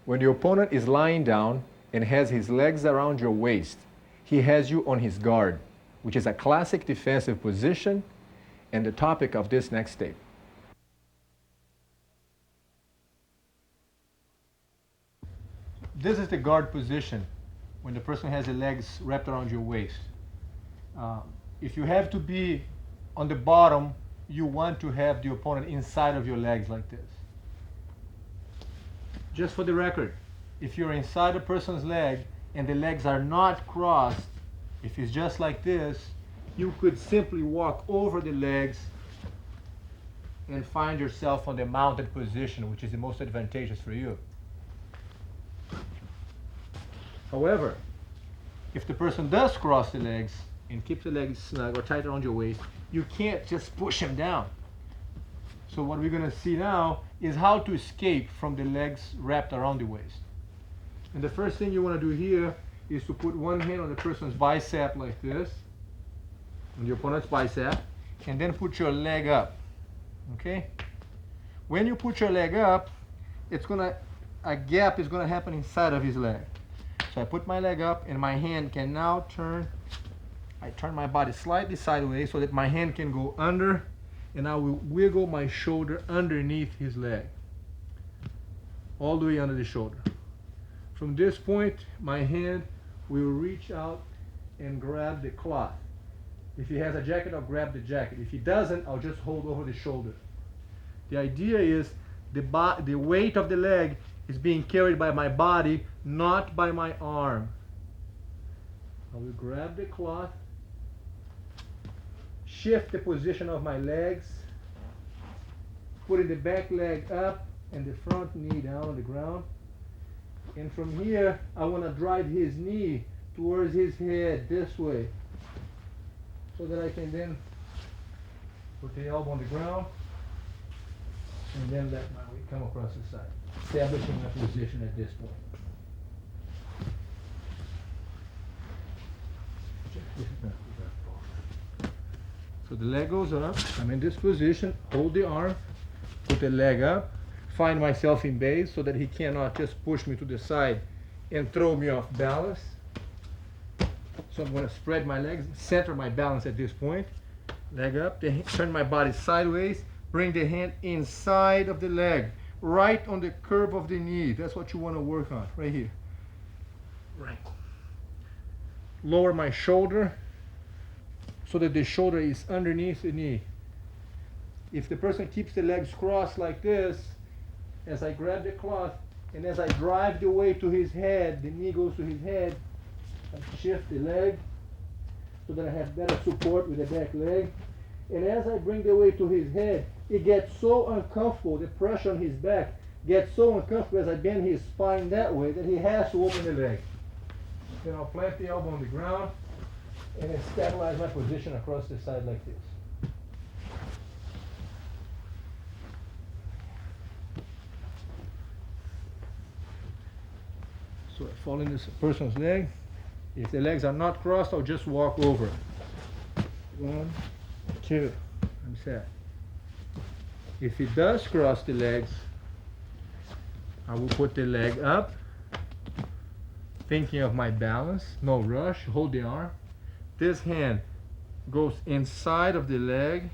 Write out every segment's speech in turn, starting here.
When your opponent is lying down and has his legs around your waist, he has you on his guard, which is a classic defensive position and the topic of this next tape. This is the guard position when the person has the legs wrapped around your waist. If you have to be on the bottom, you want to have the opponent inside of your legs like this. Just for the record, if you're inside a person's leg and the legs are not crossed, if it's just like this, you could simply walk over the legs and find yourself on the mounted position, which is the most advantageous for you. However, if the person does cross the legs and keep the legs snug or tight around your waist, you can't just push him down. So what we're going to see now is how to escape from the legs wrapped around the waist. And the first thing you want to do here is to put one hand on the person's bicep like this, on the opponent's bicep, and then put your leg up. Okay? When you put your leg up, a gap is going to happen inside of his leg. So I put my leg up and my hand can now turn. I turn my body slightly sideways so that my hand can go under, and I will wiggle my shoulder underneath his leg, all the way under the shoulder. From this point, my hand will reach out and grab the cloth. If he has a jacket, I'll grab the jacket. If he doesn't, I'll just hold over the shoulder. The idea is the weight of the leg is being carried by my body, not by my arm. I will grab the cloth, shift the position of my legs, putting the back leg up and the front knee down on the ground. And from here, I want to drive his knee towards his head this way, so that I can then put the elbow on the ground and then let my weight come across the side, establishing my position at this point. So the leg goes up, I'm in this position, hold the arm, put the leg up, find myself in base so that he cannot just push me to the side and throw me off balance. So I'm going to spread my legs, center my balance at this point, leg up, turn my body sideways, bring the hand inside of the leg, right on the curve of the knee. That's what you want to work on, right here. Right. Lower my shoulder so that the shoulder is underneath the knee. If the person keeps the legs crossed like this, as I grab the cloth and as I drive the weight to his head, the knee goes to his head, I shift the leg so that I have better support with the back leg. And as I bring the weight to his head, it gets so uncomfortable, the pressure on his back gets so uncomfortable as I bend his spine that way that he has to open the leg. Then I'll plant the elbow on the ground and then stabilize my position across the side like this. So I fall in this person's leg. If the legs are not crossed, I'll just walk over. 1, 2, I'm set. If he does cross the legs, I will put the leg up, thinking of my balance, no rush, hold the arm. This hand goes inside of the leg,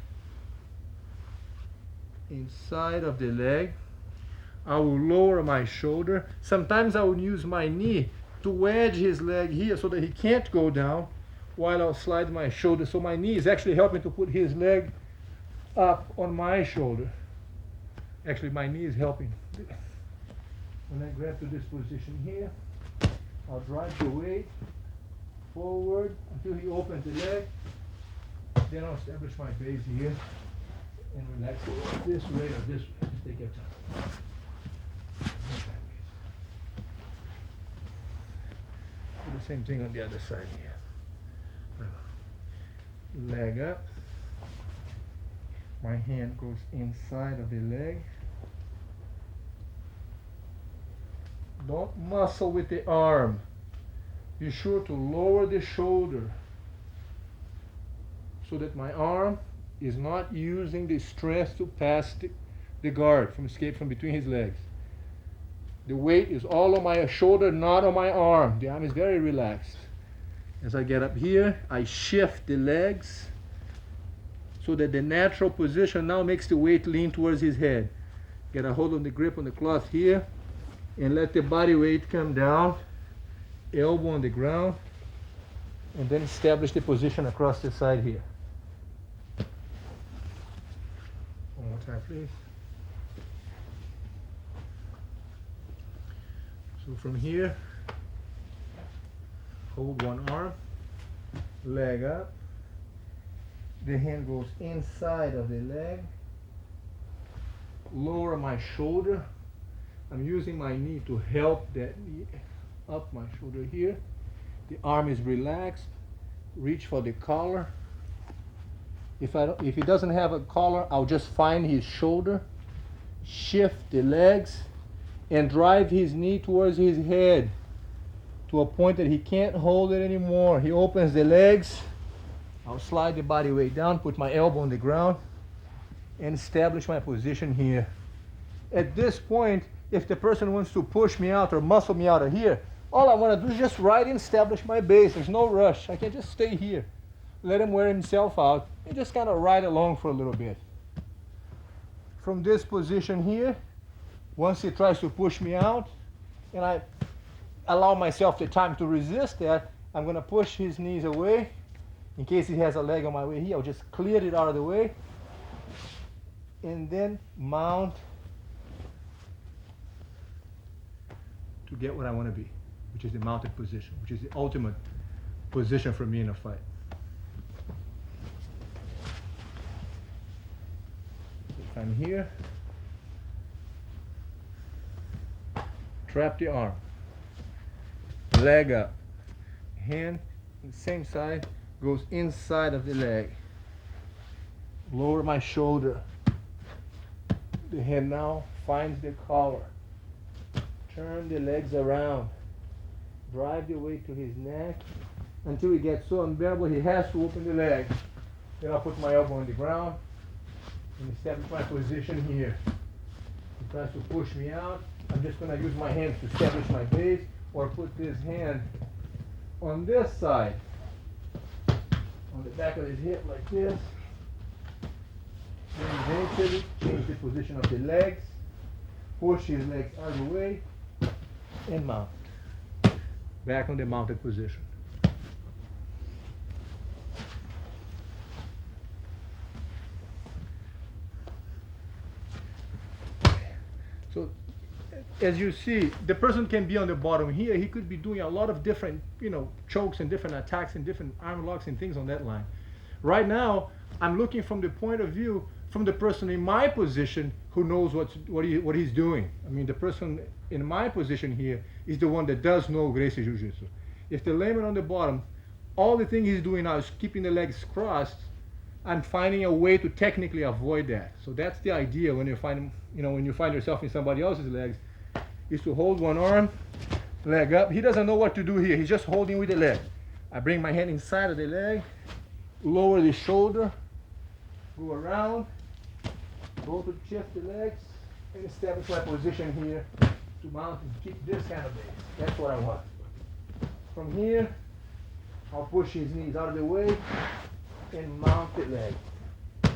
inside of the leg. I will lower my shoulder. Sometimes I will use my knee to wedge his leg here so that he can't go down, while I'll slide my shoulder. So my knee is actually helping to put his leg up on my shoulder. Actually, my knee is helping. When I grab to this position here, I'll drive the weight forward until he opens the leg. Then I'll establish my base here and relax it this way or this way. Just take your time. Do the same thing on the other side here. Leg up. My hand goes inside of the leg. Don't muscle with the arm. Be sure to lower the shoulder so that my arm is not using the stress to pass the guard from escape from between his legs. The weight is all on my shoulder, not on my arm. The arm is very relaxed. As I get up here, I shift the legs so that the natural position now makes the weight lean towards his head. Get a hold of the grip on the cloth here and let the body weight come down, elbow on the ground, and then establish the position across the side here. One more time, please. So from here, hold one arm, leg up, the hand goes inside of the leg, lower my shoulder. I'm using my knee to help that knee up my shoulder here. The arm is relaxed, reach for the collar. If he doesn't have a collar, I'll just find his shoulder, shift the legs, and drive his knee towards his head to a point that he can't hold it anymore. He opens the legs. I'll slide the body weight down, put my elbow on the ground, and establish my position here. At this point, if the person wants to push me out or muscle me out of here, all I want to do is just ride and establish my base. There's no rush. I can just stay here. Let him wear himself out and just kind of ride along for a little bit. From this position here, once he tries to push me out, and I allow myself the time to resist that, I'm going to push his knees away. In case he has a leg on my way here, I'll just clear it out of the way. And then mount to get what I want to be, which is the mounted position, which is the ultimate position for me in a fight. If I'm here, trap the arm, leg up, hand on the same side goes inside of the leg, lower my shoulder, the hand now finds the collar, turn the legs around, drive the weight to his neck until he gets so unbearable he has to open the leg. Then I'll put my elbow on the ground and establish my position here. He tries to push me out, I'm just going to use my hands to establish my base, or put this hand on this side, on the back of his hip like this. Then eventually change the position of the legs, push his legs out of the way, and mount. Back on the mounted position. So as you see, the person can be on the bottom here. He could be doing a lot of different, chokes and different attacks and different arm locks and things on that line. Right now, I'm looking from the point of view from the person in my position who knows what he's doing. I mean, the person in my position here is the one that does know Gracie Jiu-Jitsu. If the layman on the bottom, all the thing he's doing now is keeping the legs crossed, I'm finding a way to technically avoid that. So that's the idea when you find, when you find yourself in somebody else's legs, is to hold one arm, leg up. He doesn't know what to do here. He's just holding with the leg. I bring my hand inside of the leg, lower the shoulder, go around, go to shift the legs, and establish my position here to mount and keep this kind of base. That's what I want. From here, I'll push his knees out of the way and mount the leg. Okay.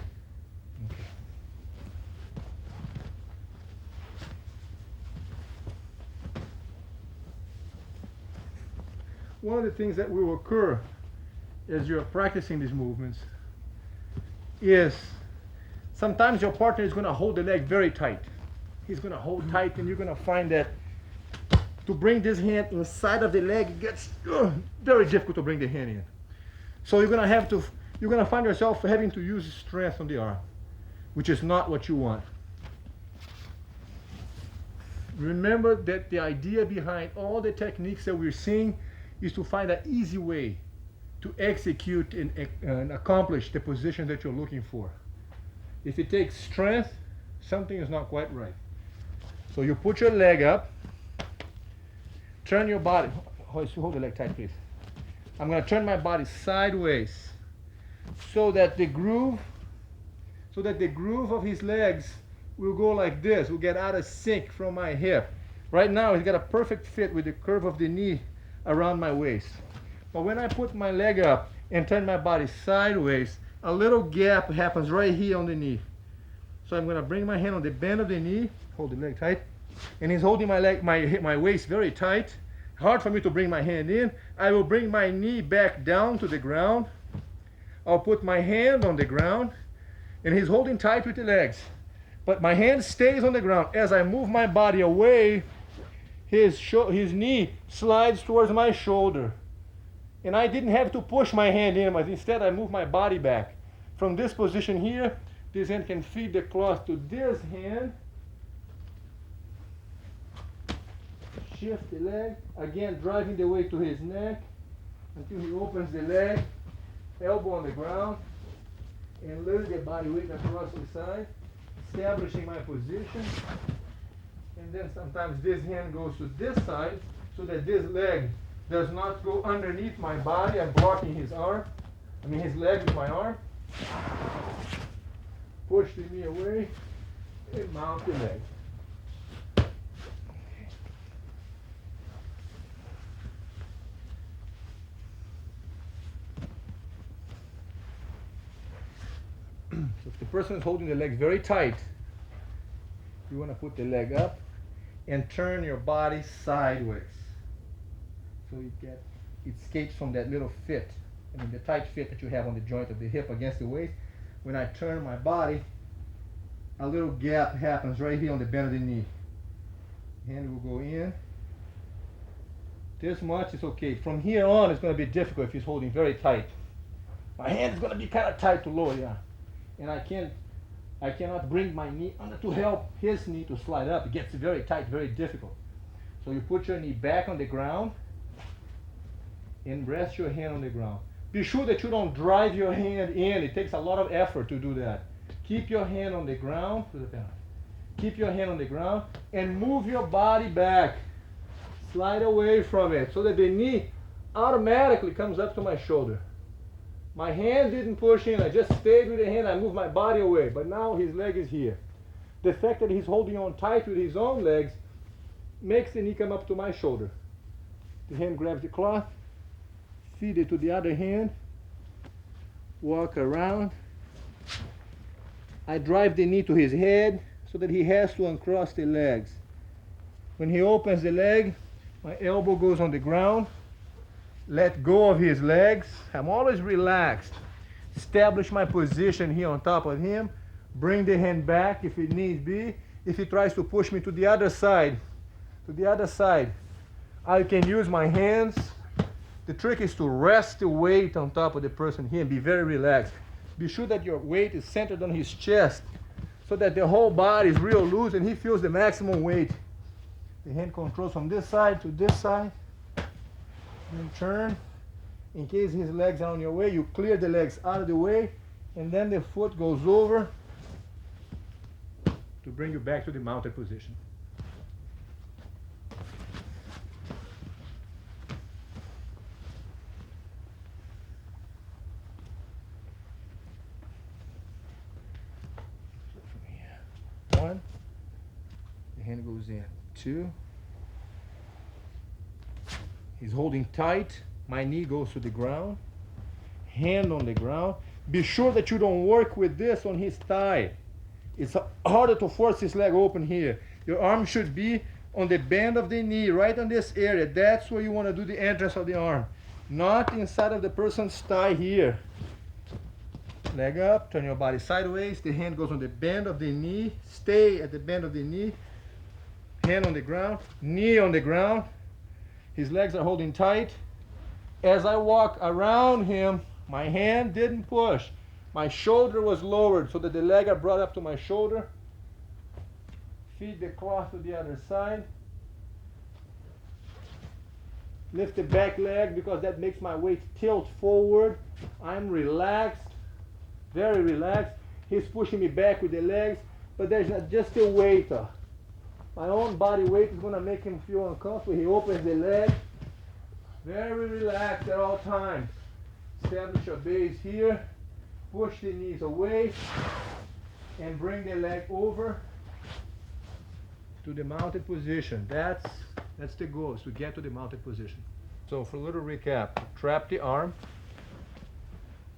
One of the things that will occur as you're practicing these movements is sometimes your partner is going to hold the leg very tight. He's going to hold tight, and you're going to find that to bring this hand inside of the leg, it gets very difficult to bring the hand in. So you're going to find yourself having to use strength on the arm, which is not what you want. Remember that the idea behind all the techniques that we're seeing is to find an easy way to execute and accomplish the position that you're looking for. If it takes strength, something is not quite right. So you put your leg up, turn your body, hold the leg tight please. I'm going to turn my body sideways so that the groove of his legs will go like this, will get out of sync from my hip. Right now, it's got a perfect fit with the curve of the knee around my waist. But when I put my leg up and turn my body sideways, a little gap happens right here on the knee. So I'm going to bring my hand on the bend of the knee, hold the leg tight, and he's holding my leg, my waist very tight. Hard for me to bring my hand in. I will bring my knee back down to the ground. I'll put my hand on the ground, and he's holding tight with the legs. But my hand stays on the ground. As I move my body away, his knee slides towards my shoulder. And I didn't have to push my hand in, but instead I move my body back. From this position here, this hand can feed the cloth to this hand. Shift the leg, again driving the weight to his neck until he opens the leg, elbow on the ground, and lift the body weight across the side, establishing my position. And then sometimes this hand goes to this side so that this leg does not go underneath my body. I'm blocking his arm. His leg with my arm. Push the knee away and mount the leg. So if the person is holding the legs very tight, you want to put the leg up and turn your body sideways. So it escapes from that little fit, the tight fit that you have on the joint of the hip against the waist. When I turn my body, a little gap happens right here on the bend of the knee. Hand will go in. This much is okay. From here on, it's going to be difficult if he's holding very tight. My hand is going to be kind of tight to lower, yeah. And I cannot bring my knee under to help his knee to slide up. It gets very tight, very difficult. So you put your knee back on the ground and rest your hand on the ground. Be sure that you don't drive your hand in. It takes a lot of effort to do that. Keep your hand on the ground. Keep your hand on the ground and move your body back. Slide away from it so that the knee automatically comes up to my shoulder. My hand didn't push in. I just stayed with the hand. I moved my body away. But now his leg is here. The fact that he's holding on tight with his own legs makes the knee come up to my shoulder. The hand grabs the cloth, feed it to the other hand, walk around. I drive the knee to his head so that he has to uncross the legs. When he opens the leg, my elbow goes on the ground. Let go of his legs. I'm always relaxed. Establish my position here on top of him. Bring the hand back if it needs be. If he tries to push me to the other side, I can use my hands. The trick is to rest the weight on top of the person here and be very relaxed. Be sure that your weight is centered on his chest so that the whole body is real loose and he feels the maximum weight. The hand controls from this side to this side. And turn. In case his legs are on your way, you clear the legs out of the way, and then the foot goes over to bring you back to the mounted position. So from here, 1, the hand goes in, 2. He's holding tight. My knee goes to the ground. Hand on the ground. Be sure that you don't work with this on his thigh. It's harder to force his leg open here. Your arm should be on the bend of the knee, right on this area. That's where you want to do the entrance of the arm. Not inside of the person's thigh here. Leg up, turn your body sideways. The hand goes on the bend of the knee. Stay at the bend of the knee. Hand on the ground. Knee on the ground. His legs are holding tight. As I walk around him, my hand didn't push. My shoulder was lowered so that the leg are brought up to my shoulder. Feed the cloth to the other side. Lift the back leg because that makes my weight tilt forward. I'm relaxed, very relaxed. He's pushing me back with the legs, but there's not just a weight. My own body weight is going to make him feel uncomfortable. He opens the leg. Very relaxed at all times. Establish your base here. Push the knees away. And bring the leg over to the mounted position. That's the goal, is to get to the mounted position. So for a little recap, trap the arm,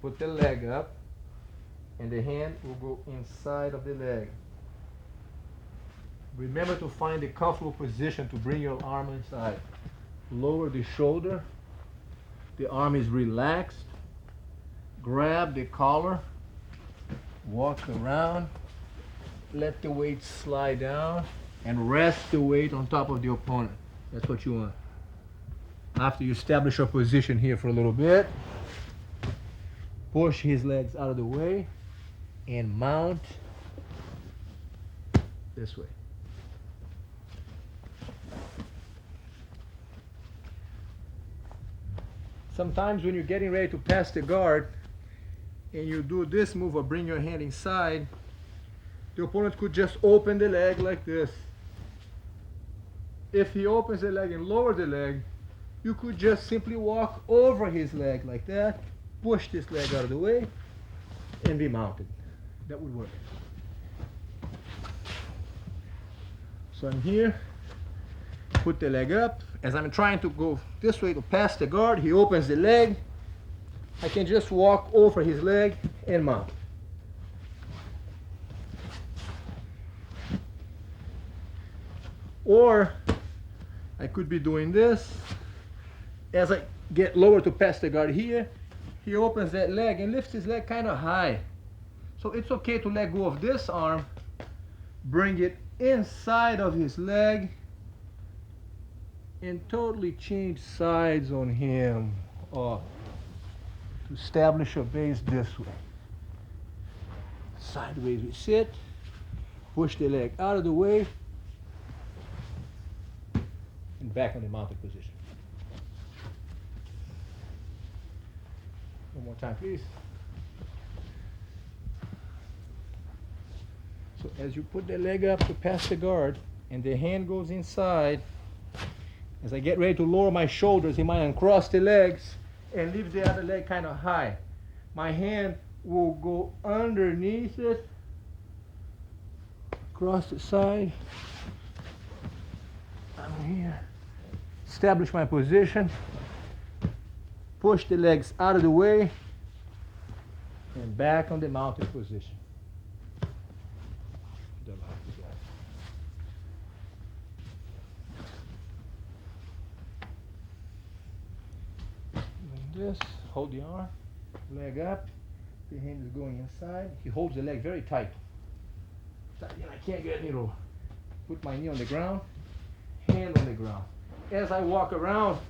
put the leg up, and the hand will go inside of the leg. Remember to find a comfortable position to bring your arm inside. Lower the shoulder, the arm is relaxed, grab the collar, walk around, let the weight slide down, and rest the weight on top of the opponent. That's what you want. After you establish your position here for a little bit, push his legs out of the way and mount this way. Sometimes when you're getting ready to pass the guard and you do this move or bring your hand inside, the opponent could just open the leg like this. If he opens the leg and lowers the leg, you could just simply walk over his leg like that, push this leg out of the way, and be mounted. That would work. So I'm here, put the leg up. As I'm trying to go this way to pass the guard, he opens the leg. I can just walk over his leg and mount. Or I could be doing this. As I get lower to pass the guard here, he opens that leg and lifts his leg kind of high. So it's okay to let go of this arm, bring it inside of his leg, and totally change sides on him to establish a base this way. Sideways we sit, push the leg out of the way, and back on the mounted position. One more time, please. So as you put the leg up to pass the guard and the hand goes inside, as I get ready to lower my shoulders, he might uncross the legs and leave the other leg kind of high. My hand will go underneath it, across the side. I'm here. Establish my position. Push the legs out of the way and back on the mounted position. This, hold the arm, leg up, the hand is going inside. He holds the leg very tight. I can't get any lower. Put my knee on the ground, hand on the ground. As I walk around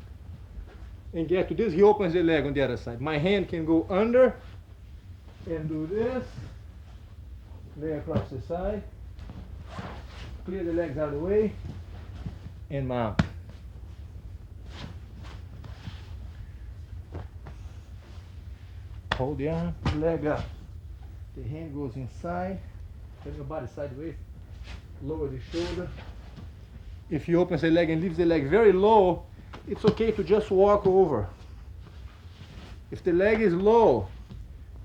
and get to this, he opens the leg on the other side. My hand can go under and do this, lay across the side, clear the legs out of the way, and mount. Hold the arm, leg up. The hand goes inside, turn your body sideways, lower the shoulder. If he opens the leg and leaves the leg very low, it's okay to just walk over. If the leg is low,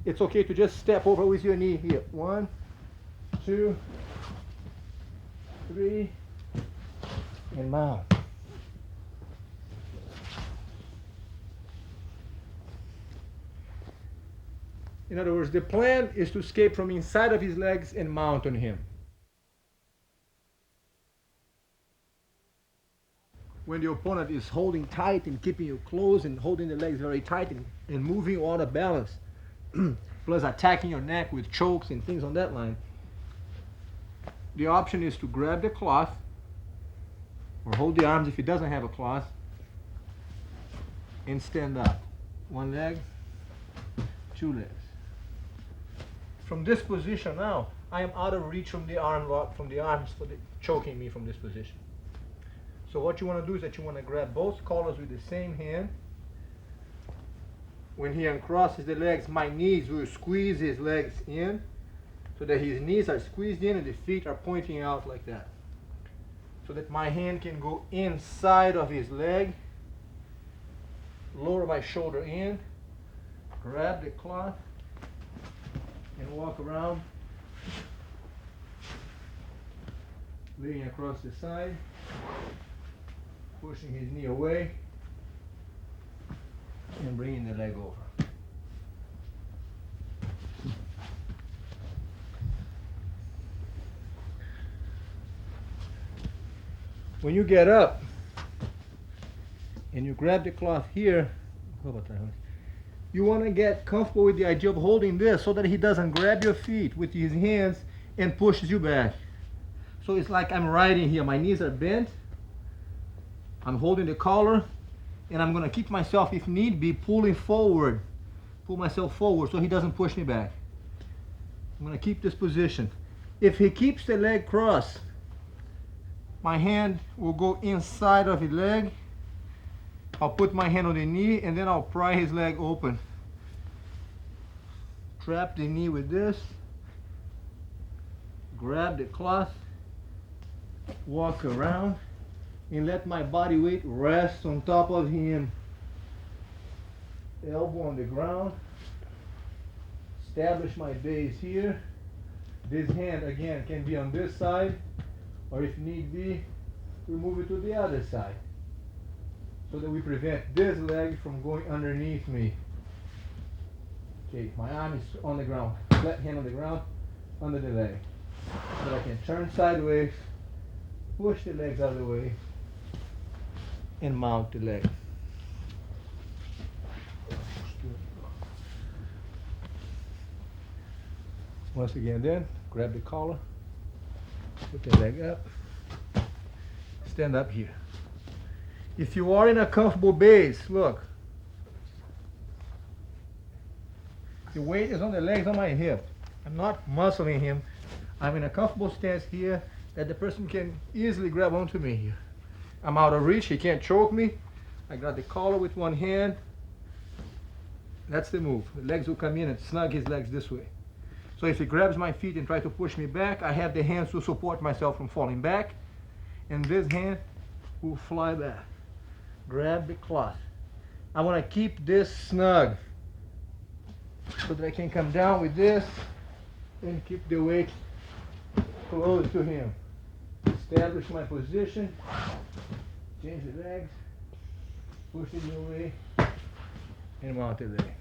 it's okay to just step over with your knee here. 1, 2, 3, and mount. In other words, the plan is to escape from inside of his legs and mount on him. When the opponent is holding tight and keeping you close and holding the legs very tight and moving you out of balance, plus attacking your neck with chokes and things on that line, the option is to grab the cloth or hold the arms if he doesn't have a cloth and stand up. 1 leg, 2 legs. From this position now, I am out of reach from the arm lock, from the arms for choking me from this position. So what you want to do is that you want to grab both collars with the same hand. When he uncrosses the legs, my knees will squeeze his legs in so that his knees are squeezed in and the feet are pointing out like that. So that my hand can go inside of his leg, lower my shoulder in, grab the cloth, and walk around, laying across the side, pushing his knee away, and bringing the leg over. When you get up and you grab the cloth here, you want to get comfortable with the idea of holding this so that he doesn't grab your feet with his hands and pushes you back. So it's like I'm riding here, my knees are bent, I'm holding the collar, and I'm going to keep myself, if need be, pulling forward, pull myself forward so he doesn't push me back. I'm going to keep this position. If he keeps the leg crossed, my hand will go inside of his leg. I'll put my hand on the knee and then I'll pry his leg open. Trap the knee with this. Grab the cloth. Walk around and let my body weight rest on top of him. Elbow on the ground. Establish my base here. This hand again can be on this side, or if need be, we move it to the other side so that we prevent this leg from going underneath me. Okay, my arm is on the ground, flat hand on the ground, under the leg. So I can turn sideways, push the legs out of the way, and mount the leg. Once again then, grab the collar, put the leg up, stand up here. If you are in a comfortable base, look, the weight is on the legs, on my hip. I'm not muscling him. I'm in a comfortable stance here that the person can easily grab onto me here. I'm out of reach, he can't choke me. I got the collar with one hand. That's the move. The legs will come in and snug his legs this way. So if he grabs my feet and tries to push me back, I have the hands to support myself from falling back. And this hand will fly back. Grab the cloth. I want to keep this snug so that I can come down with this and keep the weight close to him. Establish my position. Change the legs. Push it away. And mount the leg.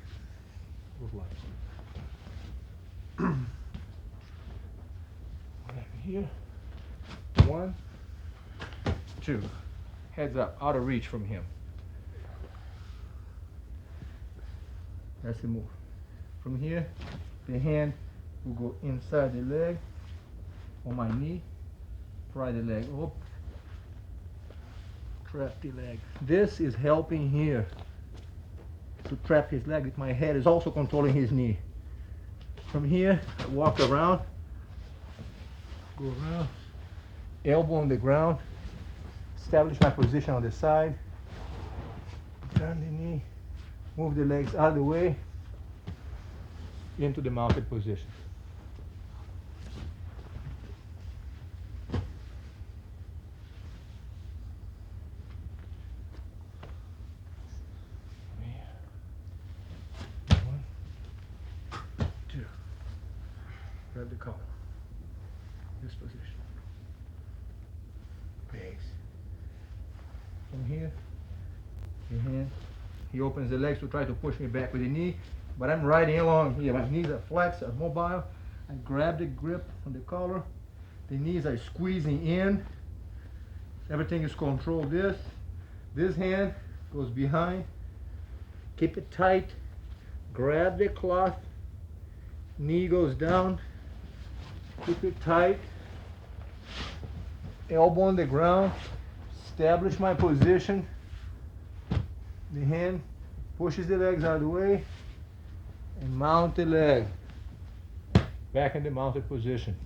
Here. 1, 2. Heads up, out of reach from him. That's the move. From here, the hand will go inside the leg, on my knee, pry the leg up, trap the leg. This is helping here to trap his leg with my head, is also controlling his knee. From here, I walk around, go around, elbow on the ground, establish my position on the side, turn the knee, move the legs out of the way, into the mounted position. Grab the collar. This position. Base. From here, the hand. He opens the legs to try to push me back with the knee, but I'm riding along here. My knees are flexed, are mobile. I grab the grip on the collar. The knees are squeezing in. Everything is controlled. This hand goes behind. Keep it tight. Grab the cloth. Knee goes down. Keep it tight. Elbow on the ground. Establish my position. The hand pushes the legs out of the way and mount the leg. Back in the mounted position.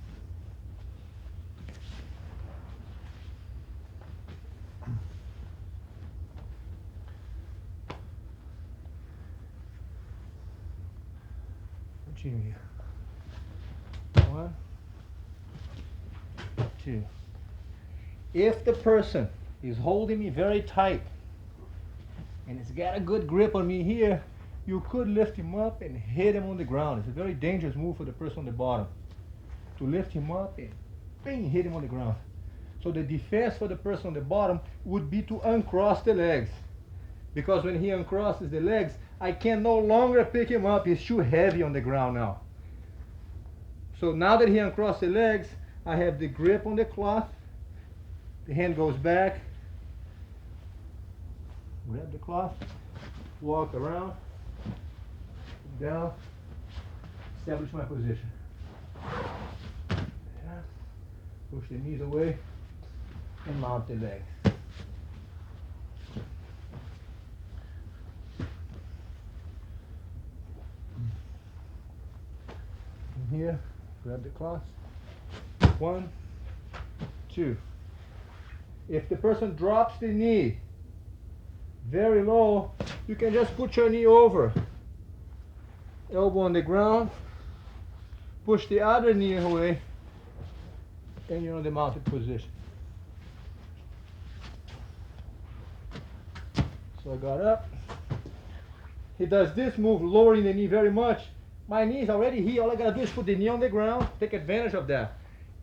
Continue. 1, 2. If the person is holding me very tight and it's got a good grip on me here, you could lift him up and hit him on the ground. It's a very dangerous move for the person on the bottom. To lift him up and bang, hit him on the ground. So the defense for the person on the bottom would be to uncross the legs. Because when he uncrosses the legs, I can no longer pick him up. He's too heavy on the ground now. So now that he uncrossed the legs, I have the grip on the cloth. The hand goes back. Grab the cloth. Walk around. Down. Establish my position. Yeah. Push the knees away and mount the legs. From here, grab the cloth. 1, 2. If the person drops the knee very low, you can just put your knee over. Elbow on the ground. Push the other knee away, and you're in the mounted position. So I got up. He does this move, lowering the knee very much. My knee is already here. All I gotta do is put the knee on the ground, take advantage of that.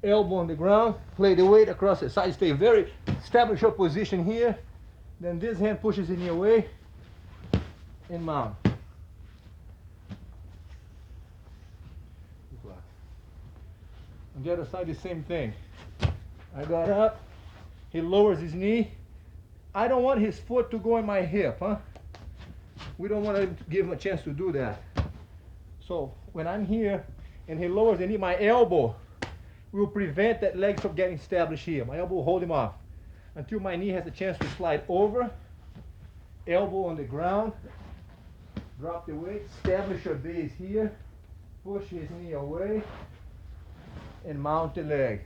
Elbow on the ground, play the weight across the side, stay very, establish your position here. Then this hand pushes the knee away and mount. On the other side, the same thing. I got up, he lowers his knee. I don't want his foot to go in my hip, huh? We don't want to give him a chance to do that. So when I'm here and he lowers the knee, my elbow will prevent that leg from getting established here. My elbow will hold him off until my knee has a chance to slide over. Elbow on the ground. Drop the weight. Establish your base here. Push his knee away. And mount the leg.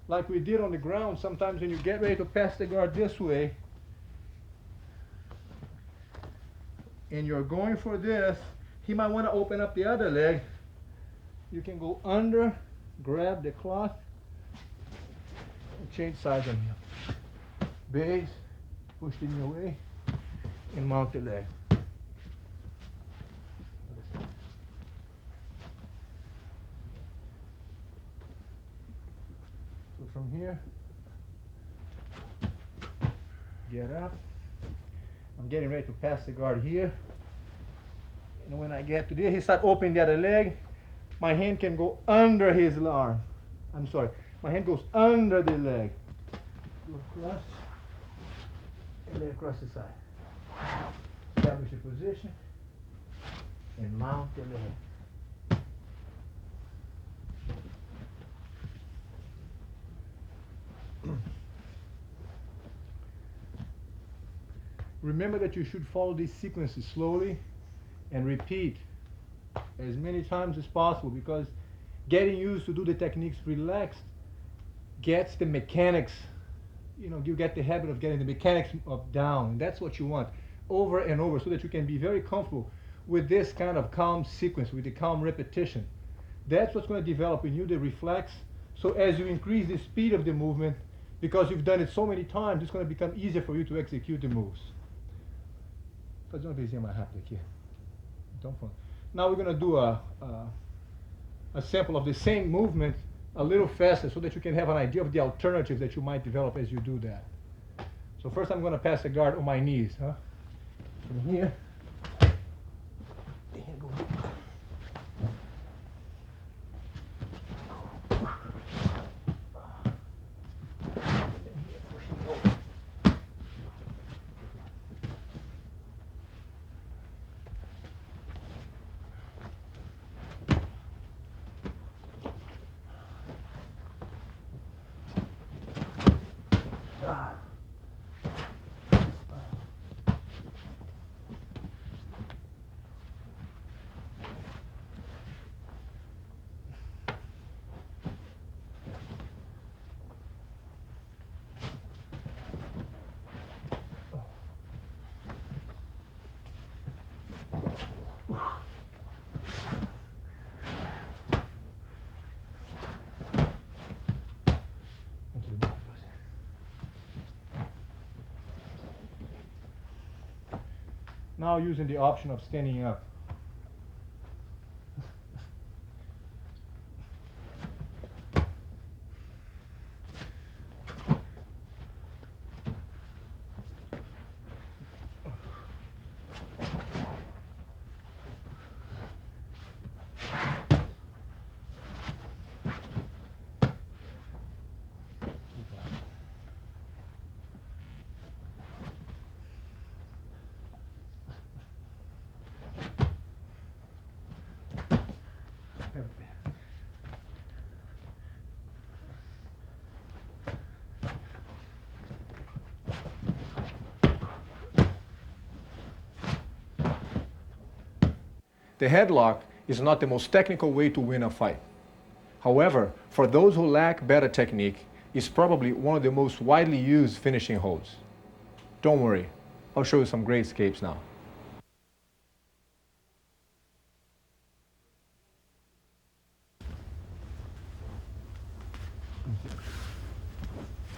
Like we did on the ground, sometimes when you get ready to pass the guard this way, and you're going for this, he might want to open up the other leg. You can go under, grab the cloth, and change sides on him. Base, push the knee away, and mount the leg. So from here, get up. I'm getting ready to pass the guard here. And when I get to there, he starts opening the other leg. My hand can go under his arm. I'm sorry. My hand goes under the leg. Go across. And then across the side. Establish your position. And mount the leg. Remember that you should follow these sequences slowly and repeat as many times as possible, because getting used to do the techniques relaxed gets the mechanics, you get the habit of getting the mechanics of down. That's what you want over and over, so that you can be very comfortable with this kind of calm sequence, with the calm repetition. That's what's going to develop in you the reflex. So as you increase the speed of the movement, because you've done it so many times, it's going to become easier for you to execute the moves. Fazer uma vezinha mais rápida aqui. Então, now we're going to do a sample of the same movement a little faster, so that you can have an idea of the alternatives that you might develop as you do that. So first I'm going to pass the guard on my knees. From here. Now using the option of standing up. The headlock is not the most technical way to win a fight. However, for those who lack better technique, it's probably one of the most widely used finishing holds. Don't worry, I'll show you some great escapes now.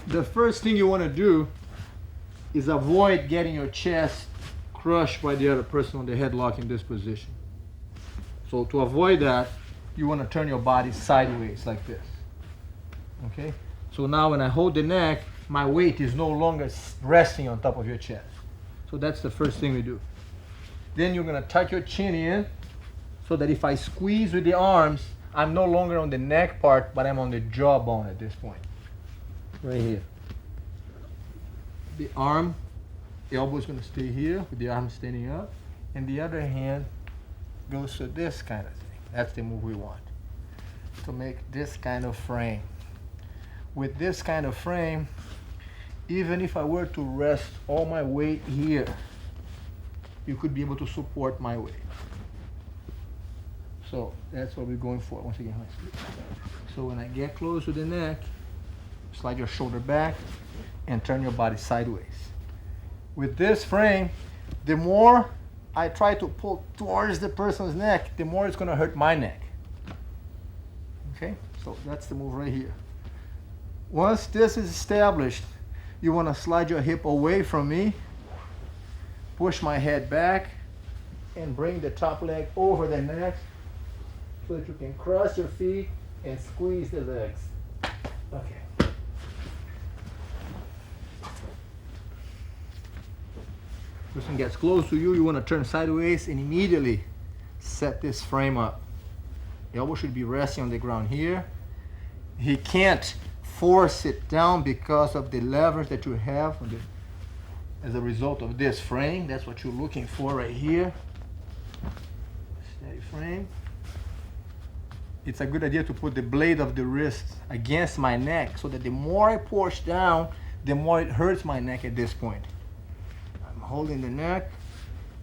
The first thing you want to do is avoid getting your chest crushed by the other person on the headlock in this position. So to avoid that, you want to turn your body sideways like this. Okay? So now when I hold the neck, my weight is no longer resting on top of your chest. So that's the first thing we do. Then you're going to tuck your chin in so that if I squeeze with the arms, I'm no longer on the neck part, but I'm on the jawbone at this point. Right here. The arm, the elbow is going to stay here with the arm standing up, and the other hand goes to this kind of thing. That's the move we want, to make this kind of frame. With this kind of frame, even if I were to rest all my weight here, you could be able to support my weight. So that's what we're going for. Once again, so when I get close to the neck, slide your shoulder back and turn your body sideways. With this frame, the more I try to pull towards the person's neck, the more it's going to hurt my neck. Okay, so that's the move right here. Once this is established, you want to slide your hip away from me, push my head back, and bring the top leg over the neck so that you can cross your feet and squeeze the legs. Okay. Person gets close to you, you want to turn sideways and immediately set this frame up. The elbow should be resting on the ground here. He can't force it down because of the leverage that you have as a result of this frame. That's what you're looking for right here. Steady frame. It's a good idea to put the blade of the wrist against my neck so that the more I push down, the more it hurts my neck at this point. Holding the neck,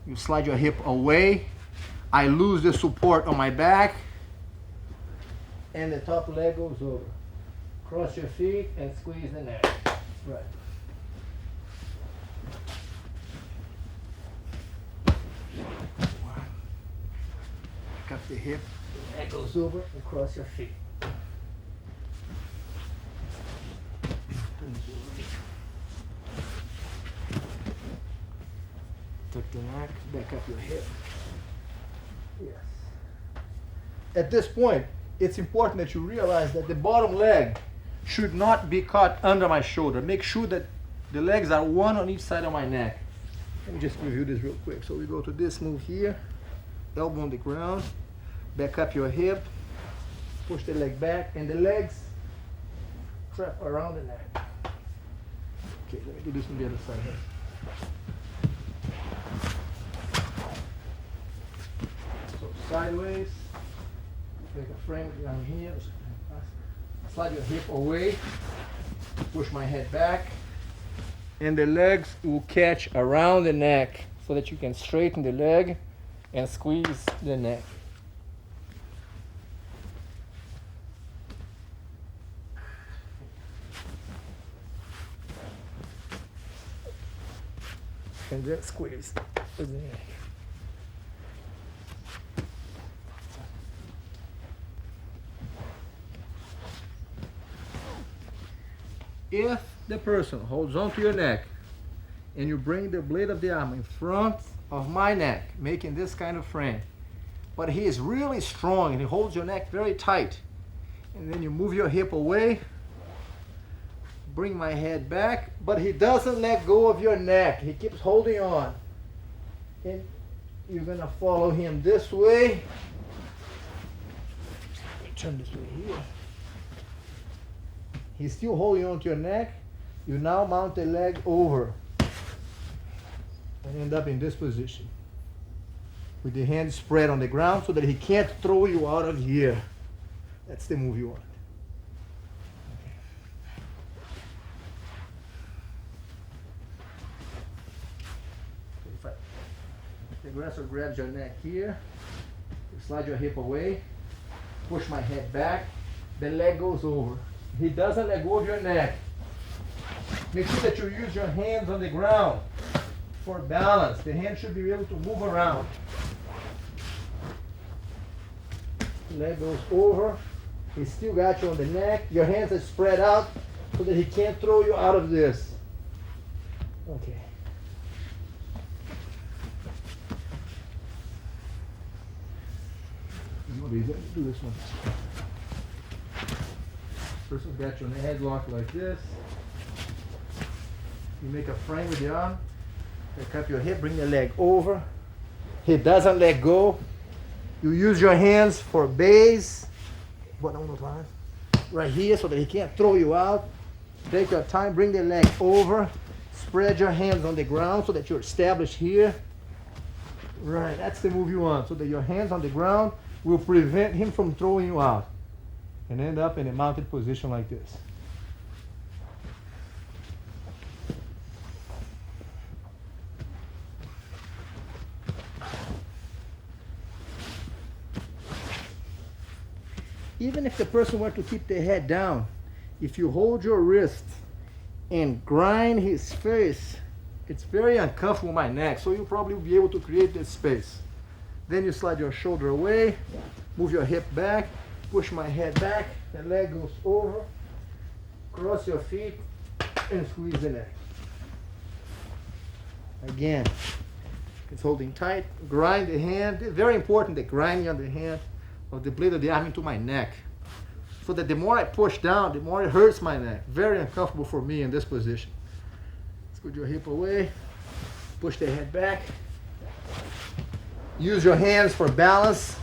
you slide your hip away, I lose the support on my back, and the top leg goes over. Cross your feet and squeeze the neck. Right. Pick up the hip, the neck goes over, and cross your feet. Tuck the neck, back up your hip. Yes. At this point, it's important that you realize that the bottom leg should not be caught under my shoulder. Make sure that the legs are one on each side of my neck. Let me just review this real quick. So we go to this move here, elbow on the ground, back up your hip, push the leg back, and the legs trap around the neck. Okay, let me do this on the other side here. Sideways, take a frame down here, slide your hip away, push my head back, and the legs will catch around the neck so that you can straighten the leg and squeeze the neck. And then squeeze the neck. If the person holds onto your neck and you bring the blade of the arm in front of my neck, making this kind of frame. But he is really strong and he holds your neck very tight. And then you move your hip away, bring my head back, but he doesn't let go of your neck. He keeps holding on. And you're gonna follow him this way. Turn this way here. He's still holding on to your neck. You now mount the leg over and end up in this position with the hands spread on the ground so that he can't throw you out of here. That's the move you want. Okay. If the aggressor grabs your neck here, you slide your hip away, push my head back, the leg goes over. He doesn't let go of your neck. Make sure that you use your hands on the ground for balance. The hand should be able to move around. Leg goes over. He still got you on the neck. Your hands are spread out so that he can't throw you out of this. Okay. Do this one. Person's got you on the headlock like this. You make a frame with the arm. Pick up your hip, bring the leg over. He doesn't let go. You use your hands for base. Right here so that he can't throw you out. Take your time, bring the leg over. Spread your hands on the ground so that you're established here. Right, that's the move you want. So that your hands on the ground will prevent him from throwing you out. And end up in a mounted position like this. Even if the person were to keep their head down, if you hold your wrist and grind his face, it's very uncomfortable with my neck, so you'll probably be able to create this space. Then you slide your shoulder away, move your hip back, push my head back, the leg goes over, cross your feet, and squeeze the neck. Again, it's holding tight, grind the hand. It's very important that grinding on the hand of the blade of the arm into my neck. So that the more I push down, the more it hurts my neck. Very uncomfortable for me in this position. Scoot your hip away, push the head back. Use your hands for balance.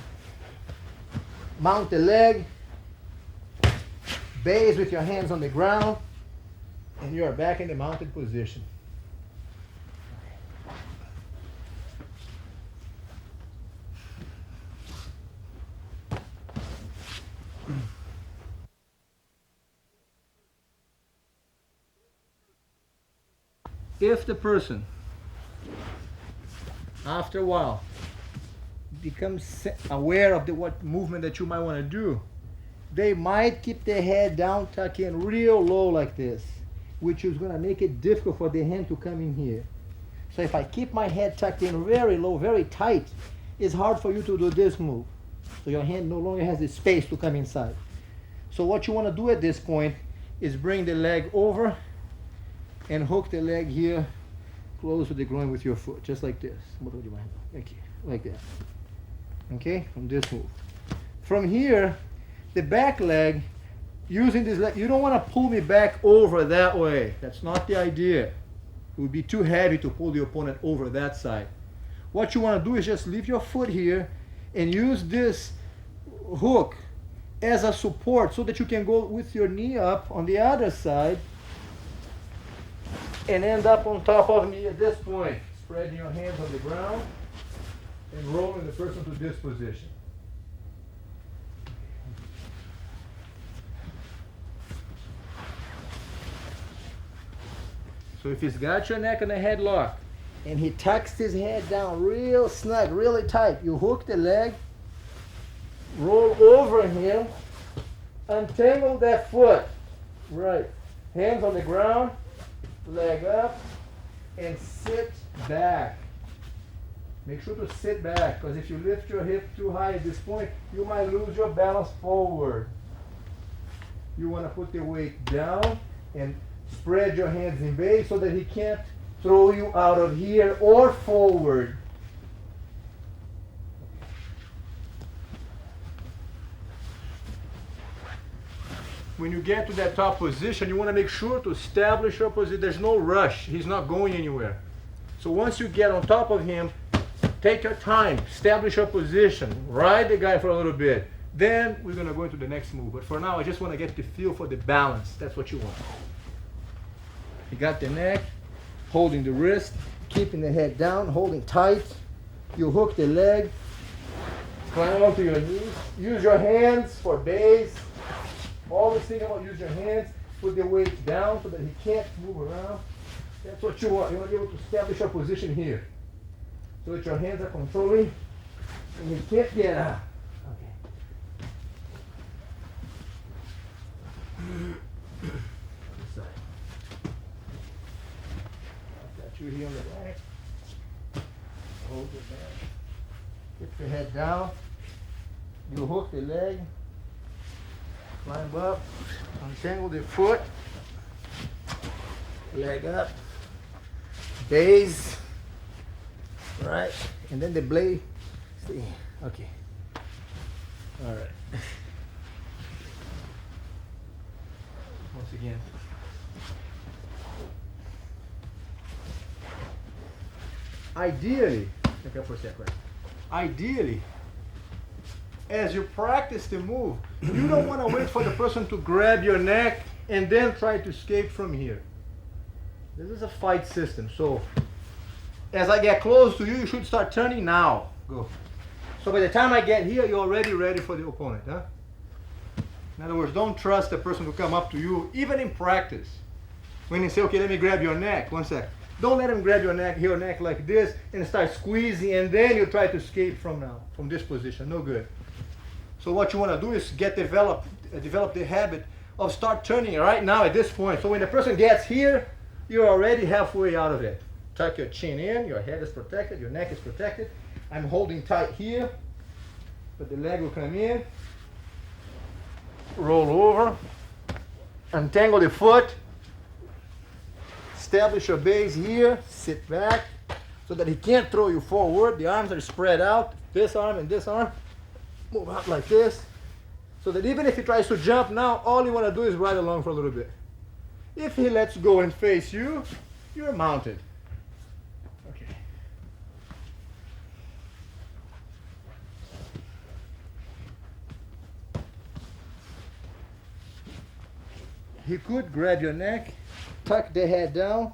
Mount the leg. Base with your hands on the ground. And you are back in the mounted position. If the person, after a while, becomes aware of what movement that you might want to do, they might keep their head down, tuck in real low like this, which is going to make it difficult for the hand to come in here. So if I keep my head tucked in very low, very tight, it's hard for you to do this move. So your hand no longer has the space to come inside. So what you want to do at this point is bring the leg over and hook the leg here close to the groin with your foot, just like this. Okay, like that. Okay, from this move. From here, the back leg, using this leg, you don't want to pull me back over that way. That's not the idea. It would be too heavy to pull the opponent over that side. What you want to do is just leave your foot here and use this hook as a support so that you can go with your knee up on the other side and end up on top of me at this point. Spreading your hands on the ground and rolling the person to this position. So if he's got your neck in a headlock and he tucks his head down real snug, really tight, you hook the leg, roll over him, untangle that foot. Right. Hands on the ground, leg up, and sit back. Make sure to sit back, because if you lift your hip too high at this point, you might lose your balance forward. You want to put the weight down and spread your hands in base so that he can't throw you out of here or forward. when you get to that top position, you want to make sure to establish your position. There's no rush. He's not going anywhere. So once you get on top of him, take your time, establish your position, ride the guy for a little bit. Then we're going to go into the next move. But for now, I just want to get the feel for the balance. That's what you want. You got the neck, holding the wrist, keeping the head down, holding tight. You hook the leg, climb onto your knees. Use your hands for base. Always think about use your hands. Put the weight down so that he can't move around. That's what you want. You want to be able to establish your position here. So that your hands are controlling and you can't get out. Okay. Other side. Got you here on the back. Hold it back. Keep your head down. You hook the leg. Climb up. Untangle the foot. Leg up. Base. Right. And then the blade. See. Okay. All right. Once again. Ideally, back up for a sec, right? Ideally, as you practice the move, you don't want to wait for the person to grab your neck and then try to escape from here. This is a fight system. So as I get close to you, you should start turning now. Go. So by the time I get here, you're already ready for the opponent. Huh? In other words, don't trust the person to come up to you, even in practice. When you say, okay, let me grab your neck. One sec. Don't let him grab your neck like this and start squeezing, and then you try to escape from this position. No good. So what you want to do is develop the habit of start turning right now at this point. So when the person gets here, you're already halfway out of it. Tuck your chin in, your head is protected, your neck is protected. I'm holding tight here, but the leg will come in. Roll over, untangle the foot. Establish your base here, sit back so that he can't throw you forward. The arms are spread out, this arm and this arm. Move out like this, so that even if he tries to jump now, all you want to do is ride along for a little bit. If he lets go and face you, you're mounted. Okay. He could grab your neck, tuck the head down,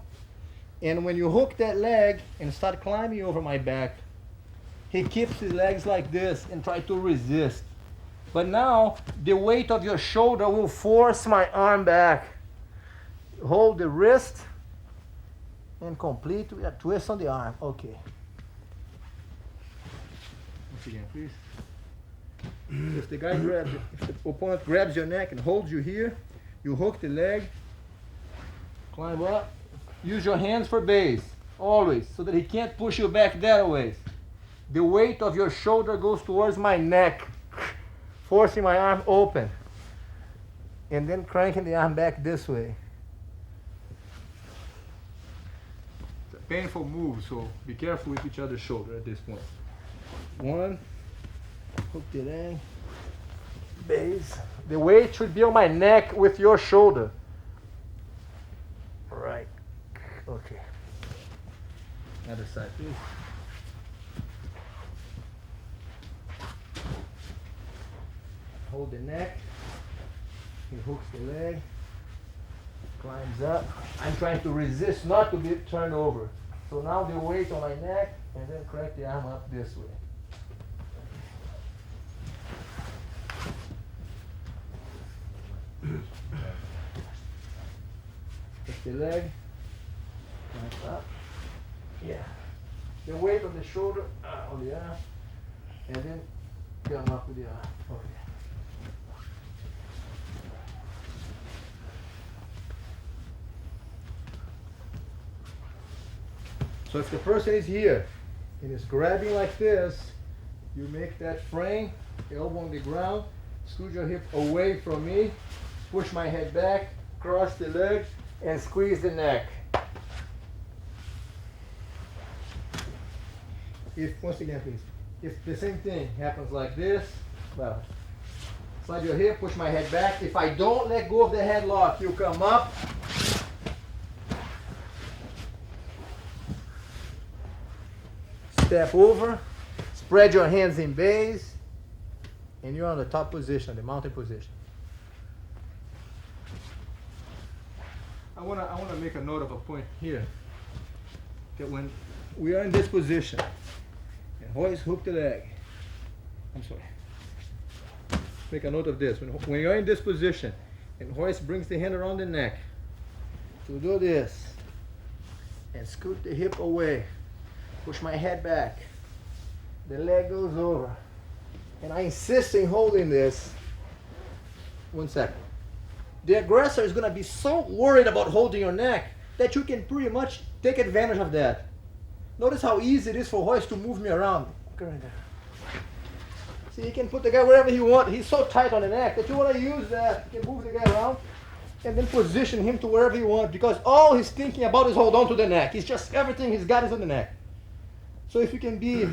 and when you hook that leg and start climbing over my back, he keeps his legs like this and try to resist. But now the weight of your shoulder will force my arm back. Hold the wrist and complete with a twist on the arm. Okay. Once again, please. If the opponent grabs your neck and holds you here, you hook the leg, climb up, use your hands for base, always, so that he can't push you back that way. The weight of your shoulder goes towards my neck, forcing my arm open, and then cranking the arm back this way. It's a painful move, so be careful with each other's shoulder at this point. One, hook the leg, base. The weight should be on my neck with your shoulder. Right. Okay. Other side, please. Hold the neck. He hooks the leg. Climbs up. I'm trying to resist not to be turned over. So now the weight on my neck, and then crank the arm up this way. Lift the leg, climb up, yeah. The weight on the shoulder, on the arm, and then come up with the arm. Okay. So if the person is here and is grabbing like this, you make that frame, elbow on the ground, scoot your hip away from me, push my head back, cross the legs, and squeeze the neck. Once again, please, if the same thing happens like this, well, Slide your hip, push my head back. If I don't let go of the headlock, you come up. Step over, spread your hands in base, and you're on the top position, the mounted position. I wanna make a note of a point here. That when we are in this position, and hoist, hook the leg. I'm sorry. Make a note of this. When you're in this position, and hoist brings the hand around the neck, to do this, and scoot the hip away. Push my head back. The leg goes over. And I insist in holding this. 1 second. The aggressor is going to be so worried about holding your neck that you can pretty much take advantage of that. Notice how easy it is for hoist to move me around. Right there. See, he can put the guy wherever he wants. He's so tight on the neck that you want to use that. You can move the guy around and then position him to wherever you want, because all he's thinking about is hold on to the neck. He's just, everything he's got is on the neck. So if you can be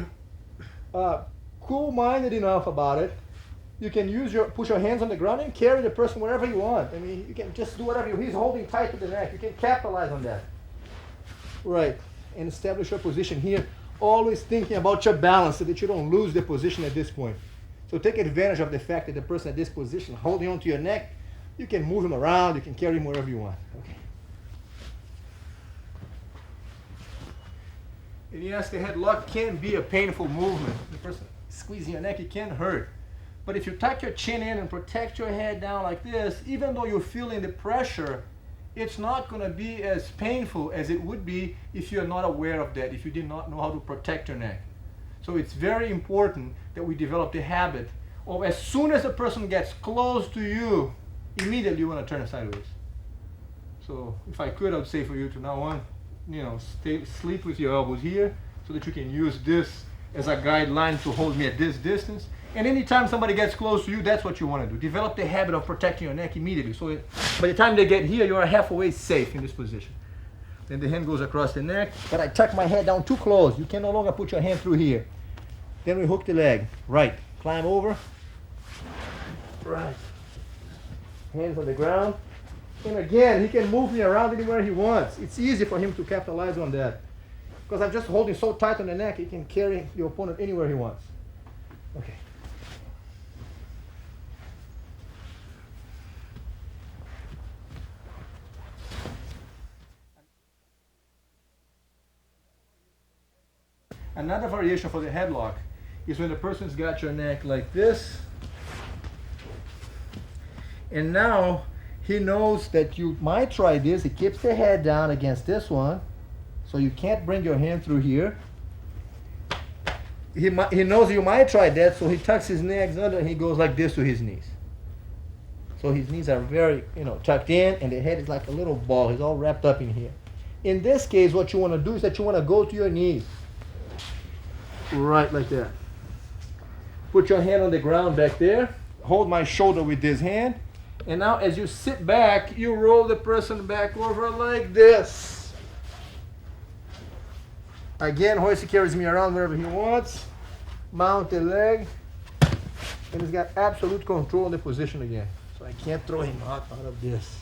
cool-minded enough about it, you can put your hands on the ground and carry the person wherever you want. I mean, you can just do whatever he's holding tight to the neck. You can capitalize on that. Right, and establish your position here. Always thinking about your balance so that you don't lose the position at this point. So take advantage of the fact that the person at this position, holding onto your neck, you can move him around, you can carry him wherever you want. Okay. And yes, the headlock can be a painful movement. The person squeezing your neck, it can hurt. But if you tuck your chin in and protect your head down like this, even though you're feeling the pressure, it's not going to be as painful as it would be if you're not aware of that, if you did not know how to protect your neck. So it's very important that we develop the habit of, as soon as a person gets close to you, immediately you want to turn sideways. So if I could, I would say for you to now on, sleep with your elbows here so that you can use this as a guideline to hold me at this distance. And anytime somebody gets close to you, that's what you want to do. Develop the habit of protecting your neck immediately. So by the time they get here, you are halfway safe in this position. Then the hand goes across the neck, but I tuck my head down too close. You can no longer put your hand through here. Then we hook the leg. Right. Climb over. Right. Hands on the ground. And again, he can move me around anywhere he wants. It's easy for him to capitalize on that. Because I'm just holding so tight on the neck, he can carry the opponent anywhere he wants. Okay. Another variation for the headlock is when the person's got your neck like this, and now he knows that you might try this. He keeps the head down against this one, so you can't bring your hand through here. He knows you might try that, so he tucks his legs under and he goes like this to his knees. So his knees are very, tucked in, and the head is like a little ball. He's all wrapped up in here. In this case, what you want to do is that you want to go to your knees. Right like that. Put your hand on the ground back there. Hold my shoulder with this hand. And now as you sit back, you roll the person back over like this. Again, hoist carries me around wherever he wants. Mount the leg. And he's got absolute control of the position again. So I can't throw him out of this.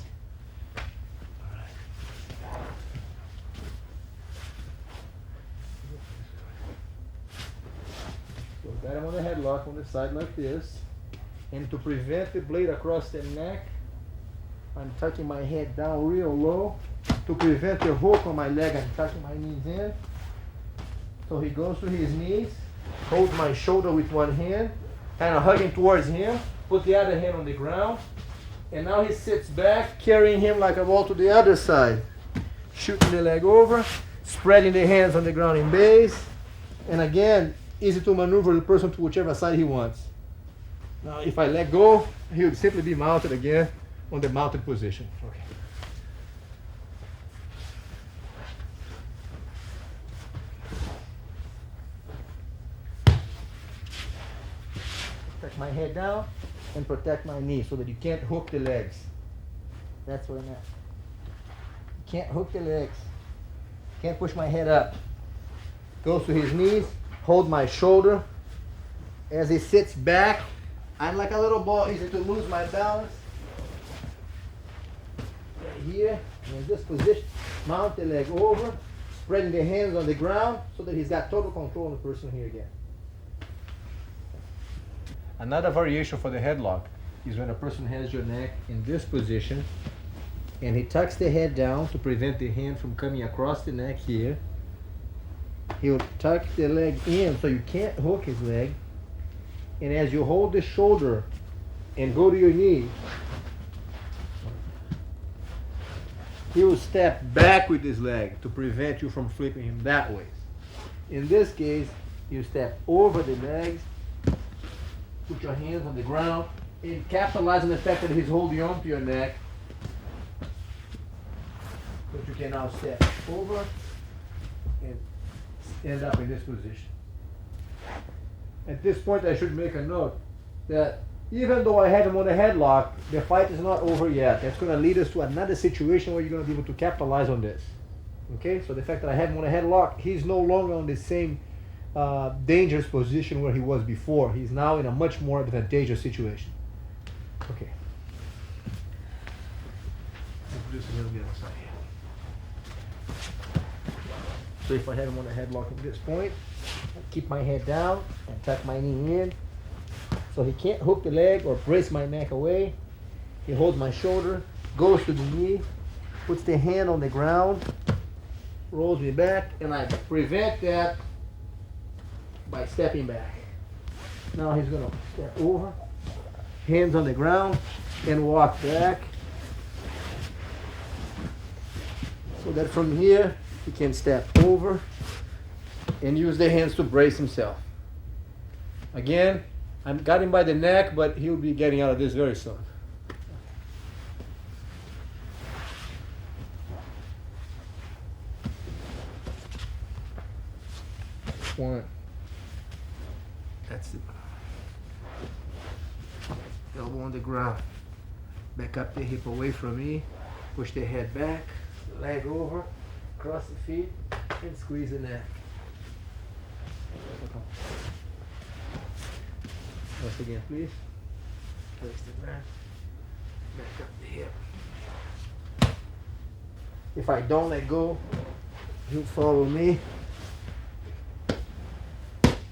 So got him on the headlock on the side like this. And to prevent the blade across the neck, I'm tucking my head down real low. To prevent the hook on my leg, I'm tucking my knees in. So he goes to his knees, holds my shoulder with one hand, kind of hugging towards him, put the other hand on the ground, and now he sits back, carrying him like a ball to the other side. Shooting the leg over, spreading the hands on the ground in base, and again, easy to maneuver the person to whichever side he wants. Now if I let go, he would simply be mounted again on the mounted position. Okay. Protect my head down and protect my knee so that you can't hook the legs. That's what I'm at. You can't hook the legs. Can't push my head up. Goes to his knees, hold my shoulder. As he sits back, I'm like a little ball, easy to lose my balance. Right here, in this position, mount the leg over, spreading the hands on the ground so that he's got total control on the person here again. Another variation for the headlock is when a person has your neck in this position and he tucks the head down to prevent the hand from coming across the neck here. He'll tuck the leg in so you can't hook his leg. And as you hold the shoulder and go to your knee, he will step back with his leg to prevent you from flipping him that way. In this case, you step over the legs, put your hands on the ground, and capitalize on the fact that he's holding on to your neck. But you can now step over and end up in this position. At this point, I should make a note that even though I had him on a headlock, the fight is not over yet. That's going to lead us to another situation where you're going to be able to capitalize on this. Okay, so the fact that I have him on a headlock, he's no longer on the same dangerous position where he was before. He's now in a much more advantageous situation. Okay. Just a little bit outside here. So if I have him on a headlock at this point, I keep my head down and tuck my knee in so he can't hook the leg or brace my neck away. He holds my shoulder, goes to the knee, puts the hand on the ground, rolls me back, and I prevent that by stepping back. Now he's going to step over, hands on the ground, and walk back. So that from here, he can step over and use the hands to brace himself. Again, I've got him by the neck, but he'll be getting out of this very soon. One. That's it. Elbow on the ground. Back up the hip away from me. Push the head back. Leg over. Cross the feet. And squeeze the neck. Once again, please. Place the back. Back up the hip. If I don't let go, you follow me.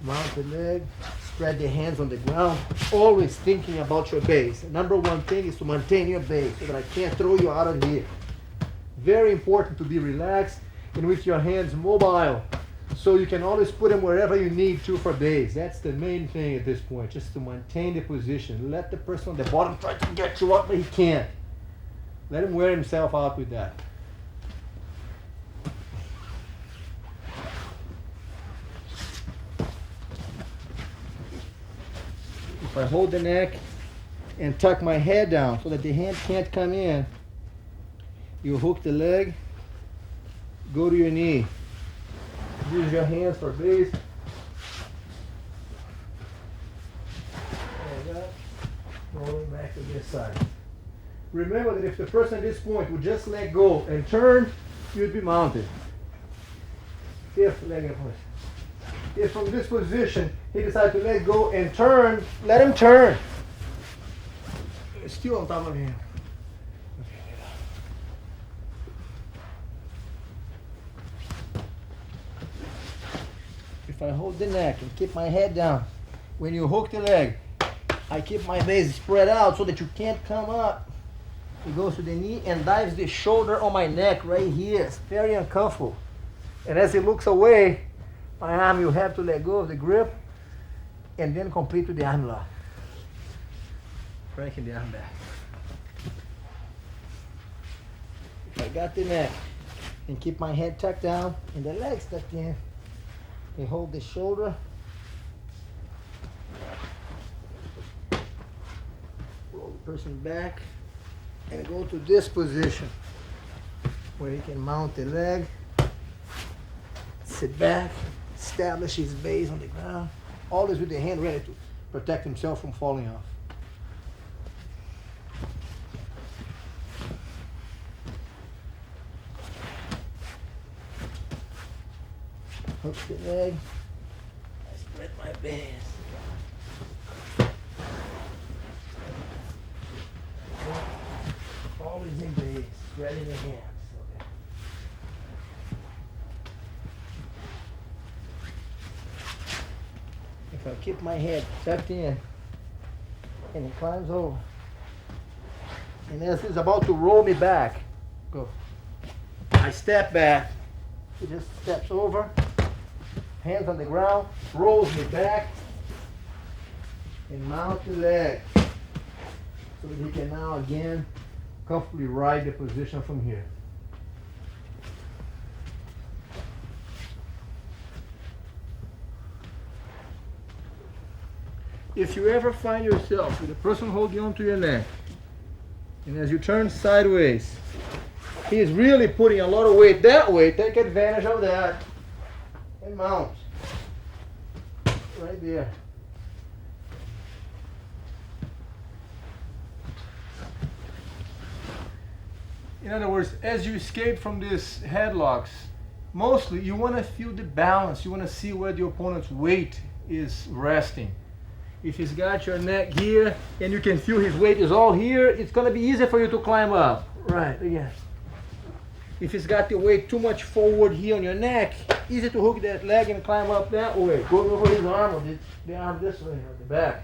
Mount the leg, spread the hands on the ground, always thinking about your base. Number one thing is to maintain your base so that I can't throw you out of here. Very important to be relaxed and with your hands mobile so you can always put them wherever you need to for base. That's the main thing at this point, just to maintain the position. Let the person on the bottom try to get you up, but he can't. Let him wear himself out with that. If I hold the neck and tuck my head down so that the hand can't come in, you hook the leg, go to your knee. Use your hands for base. Like that. Rolling back to this side. Remember that if the person at this point would just let go and turn, you'd be mounted. If leg in place. If from this position he decides to let go and turn, let him turn. It's still on top of him. If I hold the neck and keep my head down, when you hook the leg, I keep my base spread out so that you can't come up. He goes to the knee and dives the shoulder on my neck right here. It's very uncomfortable. And as he looks away, my arm, you have to let go of the grip and then complete with the arm lock. Cranking the arm back. If I got the neck and keep my head tucked down and the legs tucked in, and hold the shoulder. Roll the person back and go to this position where he can mount the leg, sit back, establish his base on the ground, always with the hand ready to protect himself from falling off. Hook the leg, I spread my base. always in base, spreading the hands. Okay. If I keep my head tucked in and he climbs over, and as he's about to roll me back, go. I step back. He just steps over, hands on the ground, rolls me back, and mount the leg. So that he can now again comfortably ride the position from here. If you ever find yourself with a person holding on to your neck, and as you turn sideways, he is really putting a lot of weight that way, take advantage of that and mount. Right there. In other words, as you escape from these headlocks, mostly you want to feel the balance. You want to see where the opponent's weight is resting. If he's got your neck here and you can feel his weight is all here, it's going to be easier for you to climb up. Right, again. If he's got the weight too much forward here on your neck, easy to hook that leg and climb up that way. Go over his arm or the arm this way, or the back.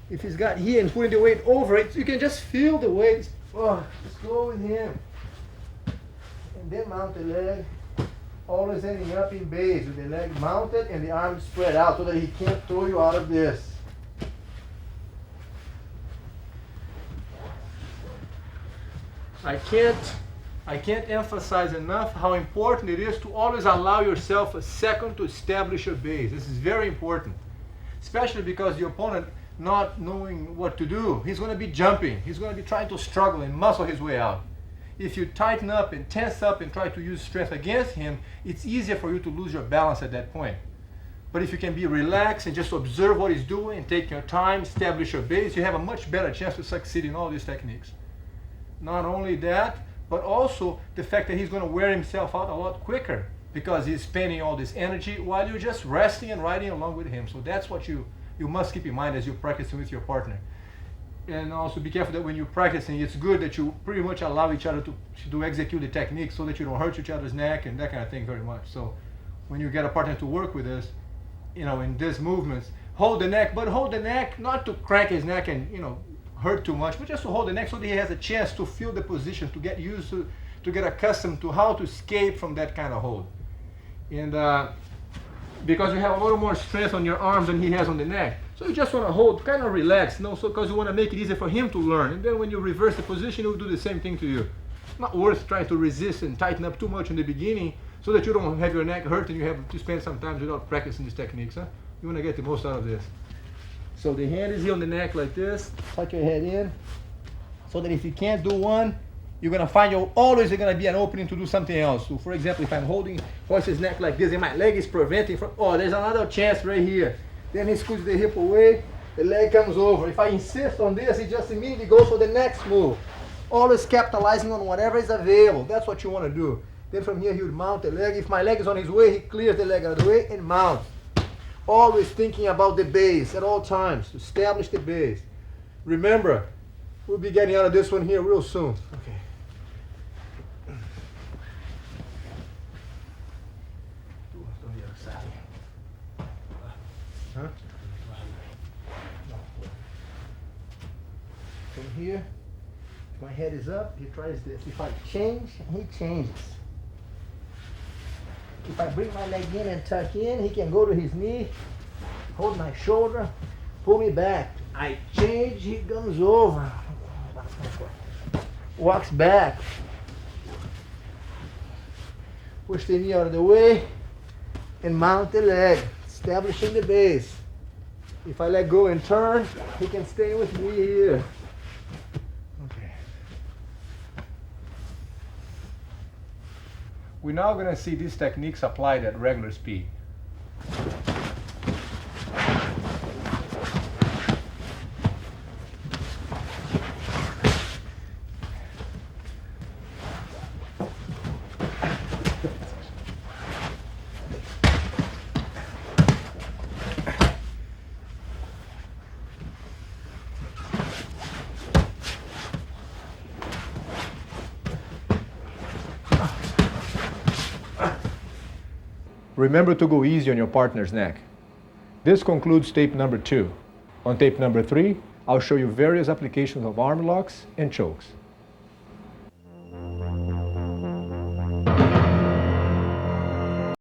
If he's got here and putting the weight over it, you can just feel the weight. Oh, just go with him. And then mount the leg. Always ending up in base with the leg mounted and the arms spread out so that he can't throw you out of this. I can't emphasize enough how important it is to always allow yourself a second to establish your base. This is very important, especially because the opponent, not knowing what to do, he's going to be jumping. He's going to be trying to struggle and muscle his way out. If you tighten up and tense up and try to use strength against him, it's easier for you to lose your balance at that point. But if you can be relaxed and just observe what he's doing and take your time, establish your base, you have a much better chance to succeed in all these techniques. Not only that, but also the fact that he's going to wear himself out a lot quicker because he's spending all this energy while you're just resting and riding along with him. So that's what you must keep in mind as you're practicing with your partner. And also be careful that when you're practicing, it's good that you pretty much allow each other to execute the technique so that you don't hurt each other's neck and that kind of thing very much. So when you get a partner to work with us, in these movements, hold the neck, but hold the neck not to crank his neck and, hurt too much, but just to hold the neck so that he has a chance to feel the position, to get used to get accustomed to how to escape from that kind of hold. And because you have a little more strength on your arms than he has on the neck. So you just want to hold, kind of relax, so because you want to make it easier for him to learn. And then when you reverse the position, he will do the same thing to you. Not worth trying to resist and tighten up too much in the beginning so that you don't have your neck hurt and you have to spend some time without practicing these techniques. Huh? You want to get the most out of this. So the hand is here on the neck like this. Tuck your head in so that if you can't do one, you're going to find always going to be an opening to do something else. So for example, if I'm holding horse's neck like this and my leg is preventing from, there's another chance right here. Then he scoots the hip away, the leg comes over. If I insist on this, he just immediately goes for the next move. Always capitalizing on whatever is available. That's what you want to do. Then from here, he would mount the leg. If my leg is on his way, he clears the leg out of the way and mounts. Always thinking about the base at all times. To establish the base. Remember, we'll be getting out of this one here real soon. Okay. Huh? From here, if my head is up, he tries this. If I change, he changes. If I bring my leg in and tuck in, he can go to his knee, hold my shoulder, pull me back. I change, he comes over. Walks back. Push the knee out of the way and mount the leg. Establishing the base. If I let go and turn, he can stay with me here. Okay. We're now going to see these techniques applied at regular speed. remember to go easy on your partner's neck. This concludes tape number 2. On tape number 3, I'll show you various applications of arm locks and chokes.